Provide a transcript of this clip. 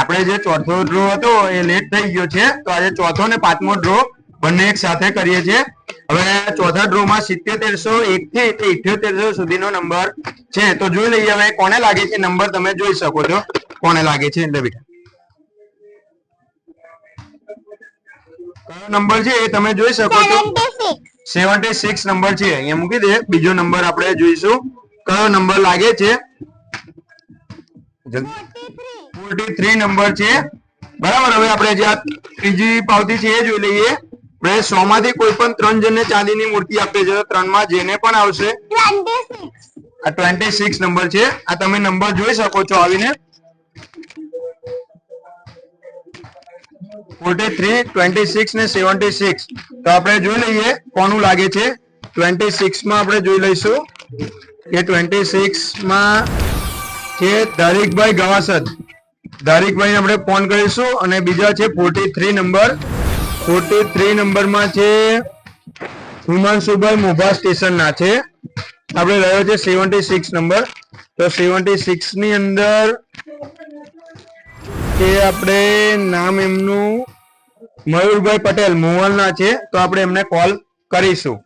આપણે જે ચોથો ડ્રો હતો એ લેટ થઈ ગયો છે, તો આજે ચોથો ને પાંચમો ડ્રો બંને એક સાથે કરીએ છીએ. હવે ચોથા ડ્રો માં 7701 થી 7800 સુધીનો નંબર છે. તો જોઈ લઈએ હવે કોને લાગે છે નંબર. તમે જોઈ શકો છો કોને લાગે છે. એટલે બેટા કયો નંબર છે એ તમે જોઈ શકો છો. 76 નંબર છે. અહીંયા મૂકી દે. બીજો નંબર આપણે જોઈશું કયો નંબર લાગે છે. 43 નંબર છે. બરાબર. હવે આપણે જે આ ત્રીજી પાવતી છે એ જોઈ લઈએ. આપણે 100 માંથી કોઈ પણ 3 જણને ચાંદીની મૂર્તિ આપીએ છીએ. તો 3 માં જેને પણ આવશે 26. આ 26 નંબર છે. આ તમે નંબર જોઈ શકો છો આવીને. 43, 26 ને 76. તો આપણે જોઈ લઈએ કોનું લાગે છે. 26 માં આપણે જોઈ લઈશું કે 26 માં છે ધારિકભાઈ ગવાસદ. ધારિકભાઈ આપણે ફોન કરીશું. અને બીજા છે 43 નંબર. 43 નંબરમાં છે હિમાંશુભાઈ મોભા સ્ટેશન ના છે. આપણે રહ્યો છે 76 નંબર. તો 76 ની અંદર કે આપણે નામ એમનું મયુરભાઈ પટેલ મોહનના છે. તો આપણે એમને કોલ કરીશું.